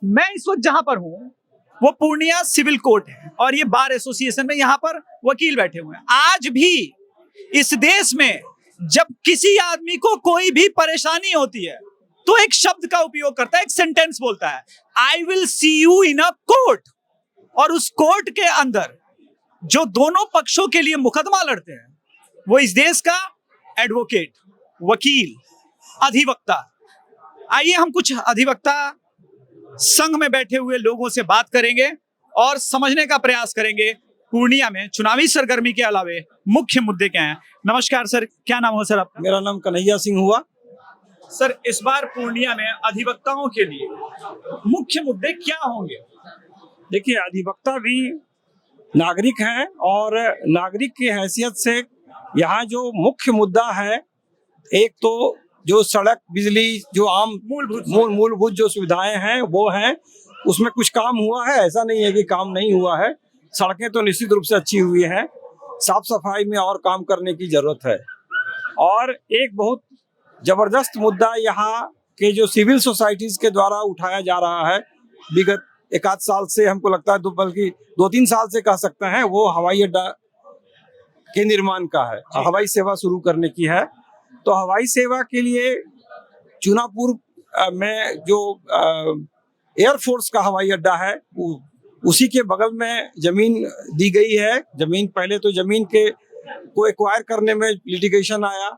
मैं इस वक्त जहां पर हूं वो पूर्णिया सिविल कोर्ट है और ये बार एसोसिएशन में यहाँ पर वकील बैठे हुए हैं। आज भी इस देश में जब किसी आदमी को कोई भी परेशानी होती है तो एक शब्द का उपयोग करता है, एक सेंटेंस बोलता है, I will see you in a court. और उस कोर्ट के अंदर जो दोनों पक्षों के लिए मुकदमा लड़ते हैं वो इस देश का एडवोकेट, वकील, अधिवक्ता। आइए हम कुछ अधिवक्ता संघ में बैठे हुए लोगों से बात करेंगे और समझने का प्रयास करेंगे पूर्णिया में चुनावी सरगर्मी के अलावे मुख्य मुद्दे क्या हैं। नमस्कार सर, क्या नाम हो सर आपका? मेरा नाम कन्हैया सिंह हुआ। सर, इस बार पूर्णिया में अधिवक्ताओं के लिए मुख्य मुद्दे क्या होंगे? देखिए, अधिवक्ता भी नागरिक हैं और नागरिक की हैसियत से यहाँ जो मुख्य मुद्दा है, एक तो जो सड़क, बिजली, जो आम मूलभूत जो सुविधाएं हैं वो हैं, उसमें कुछ काम हुआ है, ऐसा नहीं है कि काम नहीं हुआ है। सड़कें तो निश्चित रूप से अच्छी हुई हैं, साफ सफाई में और काम करने की जरूरत है। और एक बहुत जबरदस्त मुद्दा यहाँ के जो सिविल सोसाइटीज के द्वारा उठाया जा रहा है विगत एक आध साल से, हमको लगता है बल्कि 2-3 साल से कह सकते हैं, वो हवाई अड्डा के निर्माण का है, हवाई सेवा शुरू करने की है। तो हवाई सेवा के लिए चुनापुर में जो एयरफोर्स का हवाई अड्डा है उसी के बगल में जमीन दी गई है। जमीन पहले तो जमीन के को एक्वायर करने में लिटिगेशन आया,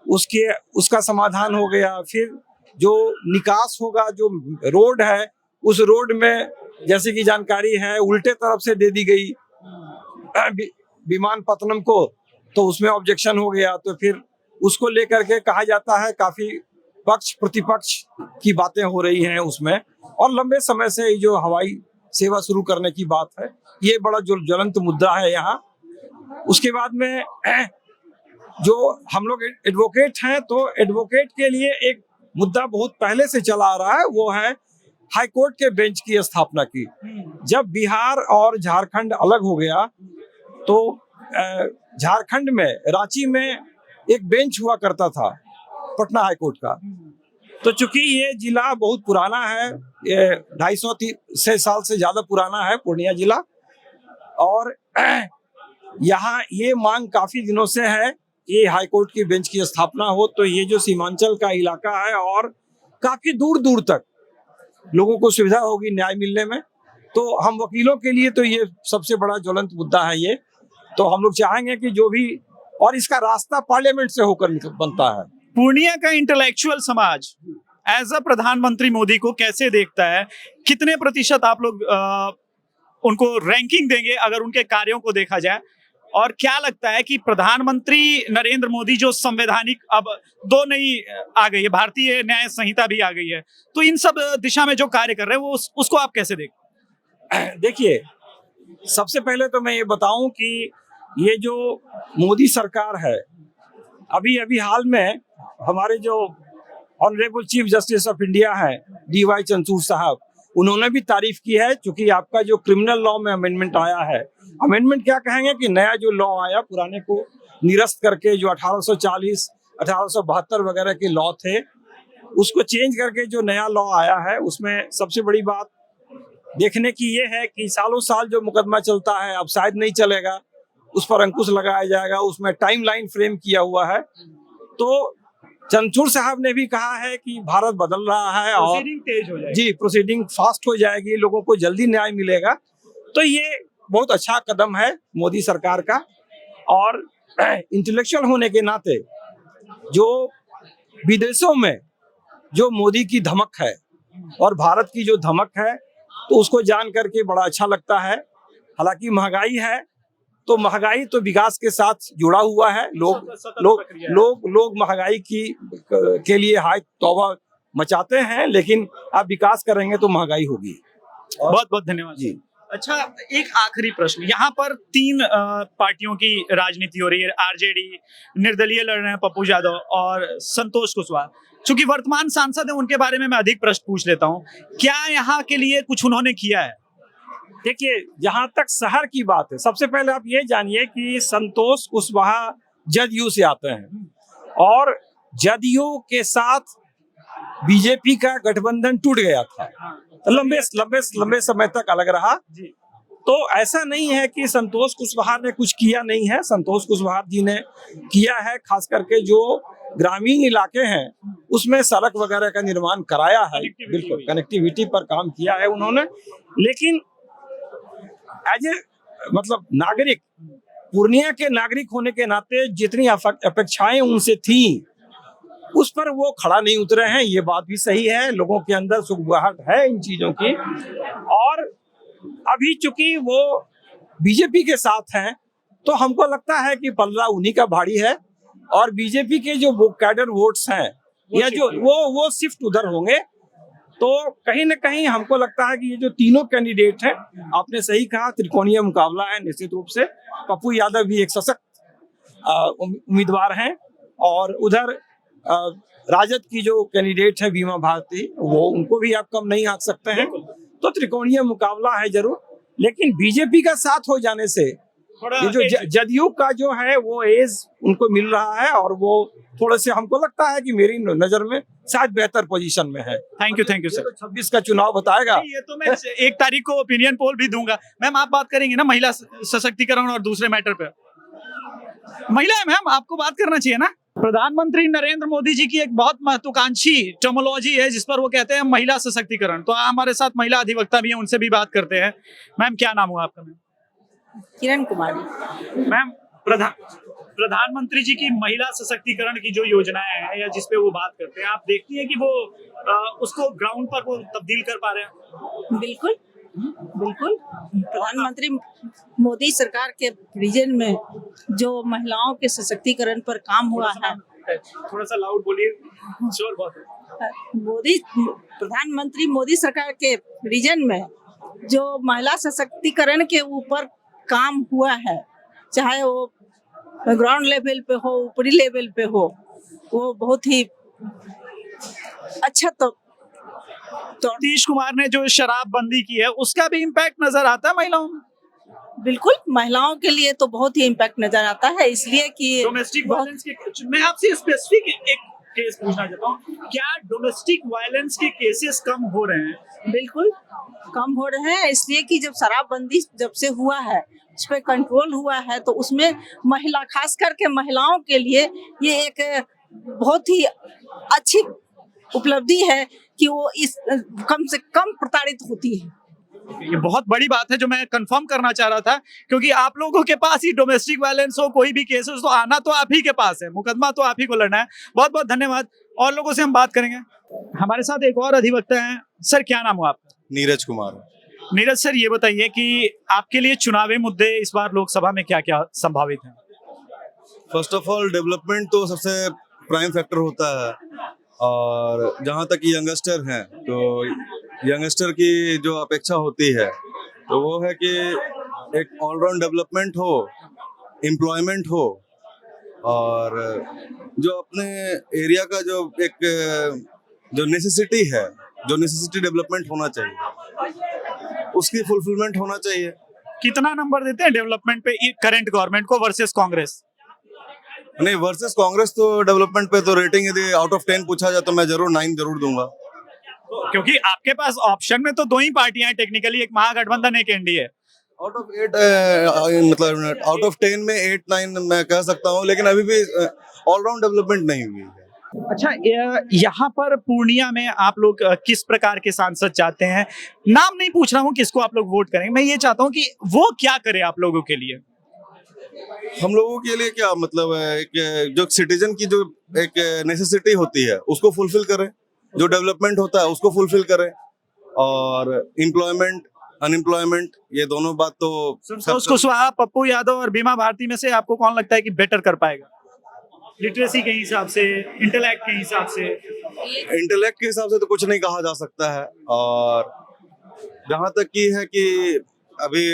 उसका समाधान हो गया। फिर जो निकास होगा, जो रोड है, उस रोड में जैसे कि जानकारी है उल्टे तरफ से दे दी गई विमानपत्तनम को, तो उसमें ऑब्जेक्शन हो गया। तो फिर उसको लेकर के कहा जाता है काफी पक्ष प्रतिपक्ष की बातें हो रही हैं उसमें, और लंबे समय से जो हवाई सेवा शुरू करने की बात है, ये बड़ा जो ज्वलंत मुद्दा है यहाँ। उसके बाद में जो हम लोग एडवोकेट हैं, तो एडवोकेट के लिए एक मुद्दा बहुत पहले से चला आ रहा है, वो है हाई कोर्ट के बेंच की स्थापना की। जब बिहार और झारखंड अलग हो गया तो झारखंड में रांची में एक बेंच हुआ करता था पटना हाई कोर्ट का। तो चूंकि ये जिला बहुत पुराना है, ये 250 साल से ज्यादा पुराना है पूर्णिया जिला, और यहाँ ये मांग काफी दिनों से है कि हाई कोर्ट की बेंच की स्थापना हो। तो ये जो सीमांचल का इलाका है और काफी दूर दूर तक लोगों को सुविधा होगी न्याय मिलने में, तो हम वकीलों के लिए तो ये सबसे बड़ा ज्वलंत मुद्दा है ये। तो हम लोग चाहेंगे कि जो भी, और इसका रास्ता पार्लियामेंट से होकर बनता है। पूर्णिया का इंटेलेक्चुअल समाज एज अ प्रधानमंत्री मोदी को कैसे देखता है? कितने प्रतिशत आप लोग उनको रैंकिंग देंगे अगर उनके कार्यों को देखा जाए? और क्या लगता है कि प्रधानमंत्री नरेंद्र मोदी जो संवैधानिक, अब 2 नई आ गई है, भारतीय न्याय संहिता भी आ गई है, तो इन सब दिशा में जो कार्य कर रहे हैं वो उसको आप कैसे देखते? देखिए, सबसे पहले तो मैं ये बताऊं कि ये जो मोदी सरकार है, अभी हाल में हमारे जो honourable chief justice of India है DY चंद्रचूड़ साहब, उन्होंने भी तारीफ की है। क्योंकि आपका जो क्रिमिनल लॉ में अमेंडमेंट आया है, अमेंडमेंट क्या कहेंगे कि नया जो लॉ आया, पुराने को निरस्त करके जो 1840, 1872 वगैरह के लॉ थे, उसको चेंज करके जो नया लॉ आया है, उसमें सबसे बड़ी बात देखने की ये है कि सालों साल जो मुकदमा चलता है अब शायद नहीं चलेगा, उस पर अंकुश लगाया जाएगा, उसमें टाइमलाइन फ्रेम किया हुआ है। तो चंद्रचूड़ साहब ने भी कहा है कि भारत बदल रहा है और तेज हो जाएगी। जी, प्रोसीडिंग फास्ट हो जाएगी, लोगों को जल्दी न्याय मिलेगा। तो ये बहुत अच्छा कदम है मोदी सरकार का। और इंटेलेक्चुअल होने के नाते जो विदेशों में जो मोदी की धमक है और भारत की जो धमक है, तो उसको जान करके बड़ा अच्छा लगता है। हालांकि महंगाई है, तो महंगाई तो विकास के साथ जुड़ा हुआ है। लोग महंगाई के लिए हाय तौबा मचाते हैं, लेकिन आप विकास करेंगे तो महंगाई होगी। बहुत बहुत धन्यवाद जी। अच्छा, एक आखिरी प्रश्न। यहाँ पर 3 पार्टियों की राजनीति हो रही है। RJD, निर्दलीय लड़ रहे हैं पप्पू यादव और संतोष कुशवाहा। चूंकि वर्तमान सांसद है, उनके बारे में मैं अधिक प्रश्न पूछ लेता हूँ। क्या यहाँ के लिए कुछ उन्होंने किया है? देखिए, जहां तक शहर की बात है, सबसे पहले आप ये जानिए कि संतोष कुशवाहा जदयू से आते हैं और जदयू के साथ बीजेपी का गठबंधन टूट गया था, तो लंबे समय तक अलग रहा। तो ऐसा नहीं है कि संतोष कुशवाहा ने कुछ किया नहीं है, संतोष कुशवाहा जी ने किया है। खास करके जो ग्रामीण इलाके हैं उसमें सड़क वगैरह का निर्माण कराया है, बिल्कुल कनेक्टिविटी पर काम किया है उन्होंने। लेकिन एज ए मतलब नागरिक, पूर्णिया के नागरिक होने के नाते जितनी अपेक्षाएं उनसे थी उस पर वो खड़ा नहीं उतरे हैं, ये बात भी सही है। लोगों के अंदर सुगबुगाहट है इन चीजों की, और अभी चूंकि वो बीजेपी के साथ हैं तो हमको लगता है कि पल्ला उन्हीं का भारी है, और बीजेपी के जो वो कैडर वोट्स हैं या जो वो शिफ्ट उधर होंगे। तो कहीं ना कहीं हमको लगता है कि ये जो तीनों कैंडिडेट हैं, आपने सही कहा, त्रिकोणीय मुकाबला है निश्चित रूप से। पप्पू यादव भी एक सशक्त उम्मीदवार हैं, और उधर राजद की जो कैंडिडेट है बीमा भारती, वो उनको भी आप कम नहीं आंक सकते हैं। तो त्रिकोणीय मुकाबला है जरूर, लेकिन बीजेपी का साथ हो जाने से ये जो जदयू का जो है वो एज उनको मिल रहा है, और वो थोड़े से हमको लगता है कि मेरी नजर में शायद बेहतर पोजीशन में है। Thank you sir. 26 का चुनाव बताएगा। ये तो मैं 1 तारीख को ओपिनियन पोल भी दूंगा। मैम आप बात करेंगे ना महिला सशक्तिकरण और दूसरे मैटर पे? महिला है मैम, आपको बात करना चाहिए ना। प्रधानमंत्री नरेंद्र मोदी जी की एक बहुत महत्वाकांक्षी टर्मोलॉजी है जिस पर वो कहते हैं महिला सशक्तिकरण। तो हमारे साथ महिला अधिवक्ता भी हैं, उनसे भी बात करते हैं। मैम क्या नाम हुआ आपका? मैम किरण कुमारी। मैम प्रधानमंत्री जी की महिला सशक्तिकरण की जो योजनाएं हैं या जिसपे वो बात करते हैं, आप देखती हैं कि वो उसको ग्राउंड पर वो तब्दील कर पा रहे हैं? बिल्कुल बिल्कुल। प्रधानमंत्री मोदी सरकार के विजन में जो महिलाओं के सशक्तिकरण पर काम हुआ है। थोड़ा सा लाउड बोलिए, शोर बहुत है। प्रधानमंत्री मोदी सरकार के विजन में जो महिला सशक्तिकरण के ऊपर काम हुआ है, चाहे वो ग्राउंड लेवल पे हो, ऊपरी लेवल पे हो, वो बहुत ही अच्छा। तो नीतीश कुमार ने जो शराबबंदी की है उसका भी इम्पैक्ट नजर आता है महिलाओं में? बिल्कुल, महिलाओं के लिए तो बहुत ही इम्पैक्ट नजर आता है, इसलिए कि डोमेस्टिक वायलेंस के, मैं आपसे स्पेसिफिक एक केस पूछना चाहता हूँ, क्या डोमेस्टिक वायलेंस के केसेस कम हो रहे हैं? बिल्कुल कम हो रहे हैं, इसलिए कि जब शराबबंदी जब से हुआ है, उस पर कंट्रोल हुआ है, तो उसमें महिला, खास करके महिलाओं के लिए ये एक बहुत ही अच्छी उपलब्धि है कि वो इस कम से कम प्रताड़ित होती है। ये बहुत बड़ी बात है जो मैं कंफर्म करना चाह रहा था, क्योंकि आप लोगों के पास ही डोमेस्टिक वायलेंस हो, कोई भी केसेस तो आना तो आप ही के पास है, मुकदमा तो आप ही को लड़ना है। बहुत बहुत धन्यवाद। और लोगों से हम बात करेंगे। हमारे साथ एक और अधिवक्ता हैं। सर क्या नाम हुआ आपका? नीरज कुमार। नीरज सर, ये बताइए कि आपके लिए चुनावी मुद्दे इस बार लोकसभा में क्या क्या संभावित हैं? फर्स्ट ऑफ ऑल डेवलपमेंट तो सबसे प्राइम फैक्टर होता है, और जहाँ तक यंगस्टर हैं तो यंगस्टर की जो अपेक्षा होती है तो वो है कि एक ऑलराउंड डेवलपमेंट हो, एम्प्लॉयमेंट हो, और जो अपने एरिया का जो एक जो नेसेसिटी है, जो नेसेसिटी डेवलपमेंट होना चाहिए, उसकी फुलफिलमेंट होना चाहिए। कितना नंबर देते हैं डेवलपमेंट पे करंट गवर्नमेंट को वर्सेस कांग्रेस? नहीं, वर्सेस कांग्रेस तो डेवलपमेंट पे तो रेटिंग यदि आउट ऑफ 10 पूछा जाए तो मैं जरूर 9 जरूर दूंगा, क्योंकि आपके पास ऑप्शन में तो 2 ही पार्टियां हैं टेक्निकली, एक महागठबंधन, एक एनडीए। आउट ऑफ 8 मतलब आउट ऑफ 10 में 8-9 मैं कह सकता हूँ, लेकिन अभी भी ऑलराउंड डेवलपमेंट नहीं हुई है। अच्छा, यहाँ पर पूर्णिया में आप लोग किस प्रकार के सांसद चाहते हैं? नाम नहीं पूछ रहा हूँ किसको आप लोग वोट करेंगे, मैं ये चाहता हूँ कि वो क्या करे आप लोगों के लिए। हम लोगों के लिए क्या मतलब है, एक जो सिटीजन की जो एक नेसेसिटी होती है उसको फुलफिल करें, जो डेवलपमेंट होता है उसको फुलफिल करें, और एम्प्लॉयमेंट अनएम्प्लॉयमेंट ये दोनों बात तो संतोष कुशवाहा, पप्पू यादव और बीमा भारती में से आपको कौन लगता है कि बेटर कर पाएगा? लिटरेसी के हिसाब से, इंटेलेक्ट के हिसाब से? इंटेलेक्ट के हिसाब से तो कुछ नहीं कहा जा सकता है, और जहाँ तक की है कि अभी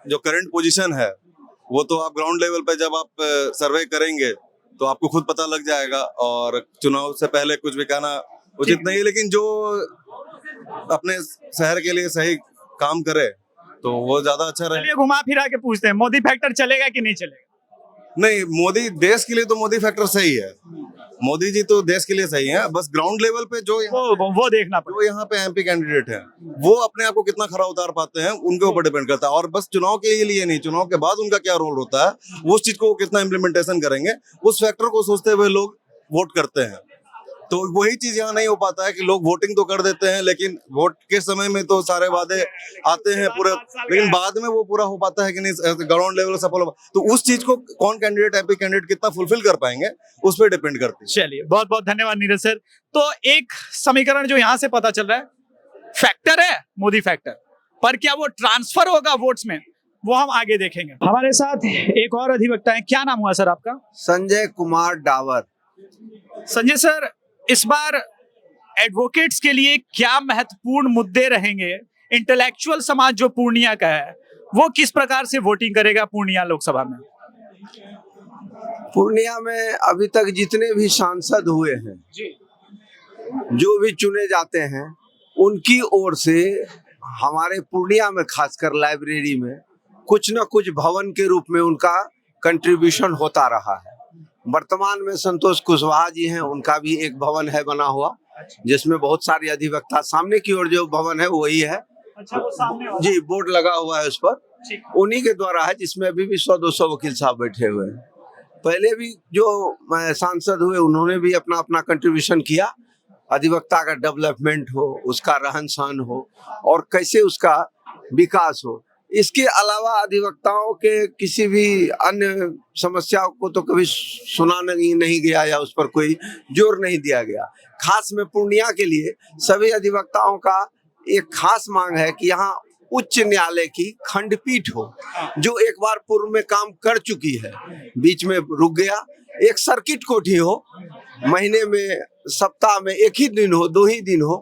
जो करंट पोजीशन है वो तो आप ग्राउंड लेवल पे जब आप सर्वे करेंगे तो आपको खुद पता लग जाएगा, और चुनाव से पहले कुछ भी कहना उचित नहीं है। लेकिन जो अपने शहर के लिए सही काम करे तो वो ज्यादा अच्छा रहे। चलिए घुमा फिरा के पूछते हैं, मोदी फैक्टर चलेगा कि नहीं चलेगा? नहीं, मोदी देश के लिए तो मोदी फैक्टर सही है, मोदी जी तो देश के लिए सही है, बस ग्राउंड लेवल पे जो वो देखना पड़ेगा। जो यहाँ पे एमपी कैंडिडेट है वो अपने आप को कितना खरा उतार पाते हैं उनके ऊपर डिपेंड करता है। और बस चुनाव के लिए नहीं, चुनाव के बाद उनका क्या रोल होता है, उस चीज को वो कितना इम्प्लीमेंटेशन करेंगे, उस फैक्टर को सोचते हुए लोग वोट करते हैं। तो वही चीज यहाँ नहीं हो पाता है कि लोग वोटिंग तो कर देते हैं, लेकिन वोट के समय में तो सारे वादे आते हैं पूरे, लेकिन बाद में वो पूरा हो पाता है कि नहीं, ग्राउंड लेवल सफल हो। तो उस चीज को कौन कैंडिडेट, एमपी कैंडिडेट कितना फुलफिल कर पाएंगे उस पर डिपेंड करती है। चलिए, बहुत बहुत धन्यवाद नीरज सर। तो एक समीकरण जो यहाँ से पता चल रहा है, फैक्टर है मोदी फैक्टर, पर क्या वो ट्रांसफर होगा वोट्स में, वो हम आगे देखेंगे। हमारे साथ एक और अधिवक्ता है, क्या नाम हुआ सर आपका? संजय कुमार डावर। संजय सर, इस बार एडवोकेट्स के लिए क्या महत्वपूर्ण मुद्दे रहेंगे? इंटेलेक्चुअल समाज जो पूर्णिया का है वो किस प्रकार से वोटिंग करेगा पूर्णिया लोकसभा में? पूर्णिया में अभी तक जितने भी सांसद हुए हैं जी, जो भी चुने जाते हैं, उनकी ओर से हमारे पूर्णिया में खासकर लाइब्रेरी में कुछ न कुछ भवन के रूप में उनका कंट्रीब्यूशन होता रहा है। वर्तमान में संतोष कुशवाहा जी हैं, उनका भी एक भवन है बना हुआ, जिसमें बहुत सारे अधिवक्ता, सामने की ओर जो भवन है वही है। अच्छा, वो सामने वाला। जी, बोर्ड लगा हुआ है उस पर, ठीक। उन्हीं के द्वारा है, जिसमें अभी भी 100-200 वकील साहब बैठे हुए हैं। पहले भी जो सांसद हुए उन्होंने भी अपना अपना कंट्रीब्यूशन किया, अधिवक्ता का डेवलपमेंट हो, उसका रहन सहन हो और कैसे उसका विकास हो। इसके अलावा अधिवक्ताओं के किसी भी अन्य समस्या को तो कभी सुना नहीं गया या उस पर कोई जोर नहीं दिया गया। खास में पूर्णिया के लिए सभी अधिवक्ताओं का एक खास मांग है कि यहाँ उच्च न्यायालय की खंडपीठ हो, जो एक बार पूर्व में काम कर चुकी है, बीच में रुक गया। एक सर्किट कोर्ट हो, महीने में, सप्ताह में एक ही दिन हो, 2 ही दिन हो,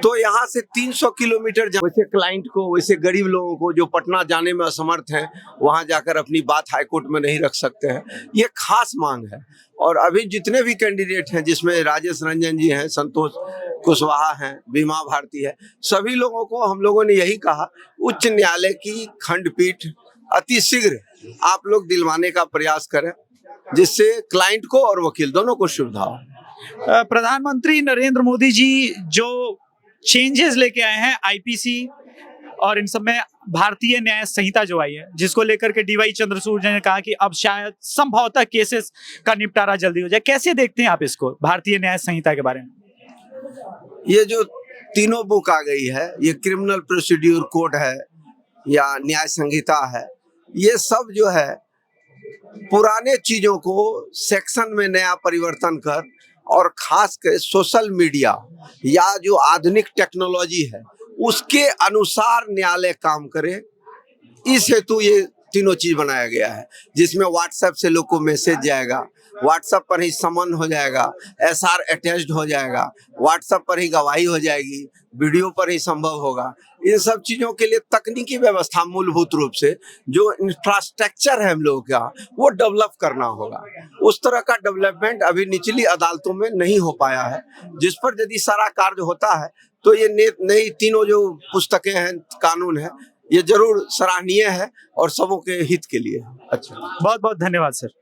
तो यहाँ से 300 किलोमीटर वैसे क्लाइंट को, वैसे गरीब लोगों को जो पटना जाने में असमर्थ हैं, वहाँ जाकर अपनी बात हाईकोर्ट में नहीं रख सकते हैं। ये खास मांग है। और अभी जितने भी कैंडिडेट हैं, जिसमें राजेश रंजन जी हैं, संतोष कुशवाहा हैं, बीमा भारती है, सभी लोगों को हम लोगों ने यही कहा, उच्च न्यायालय की खंडपीठ अति शीघ्र आप लोग दिलवाने का प्रयास करें, जिससे क्लाइंट को और वकील दोनों को सुविधा हो। प्रधानमंत्री नरेंद्र मोदी जी जो चेंजेस लेके आए हैं आईपीसी और इन सब में, भारतीय न्याय संहिता जो आई है, जिसको लेकर के डीवाई चंद्रचूड़ ने कहा कि अब शायद संभवतः केसेस का निपटारा जल्दी हो जाए, कैसे देखते हैं आप इसको, भारतीय न्याय संहिता के बारे में? ये जो तीनों बुक आ गई है, ये क्रिमिनल प्रोसीड्यूर कोड है या न्याय संहिता है, ये सब जो है पुराने चीजों को सेक्शन में नया परिवर्तन कर और खास कर सोशल मीडिया या जो आधुनिक टेक्नोलॉजी है उसके अनुसार न्यायालय काम करे, इस हेतु ये तीनों चीज बनाया गया है। जिसमें व्हाट्सएप से लोग को मैसेज जाएगा, व्हाट्सएप पर ही समन हो जाएगा, एसआर अटैच्ड हो जाएगा, व्हाट्सएप पर ही गवाही हो जाएगी, वीडियो पर ही संभव होगा। इन सब चीजों के लिए तकनीकी व्यवस्था मूलभूत रूप से जो इंफ्रास्ट्रक्चर है हम लोगों का, वो डेवलप करना होगा। उस तरह का डेवलपमेंट अभी निचली अदालतों में नहीं हो पाया है, जिस पर यदि सारा कार्य होता है तो ये नई तीनों जो पुस्तकें हैं, कानून है, ये जरूर सराहनीय है और सबों के हित के लिए। अच्छा, बहुत बहुत धन्यवाद सर।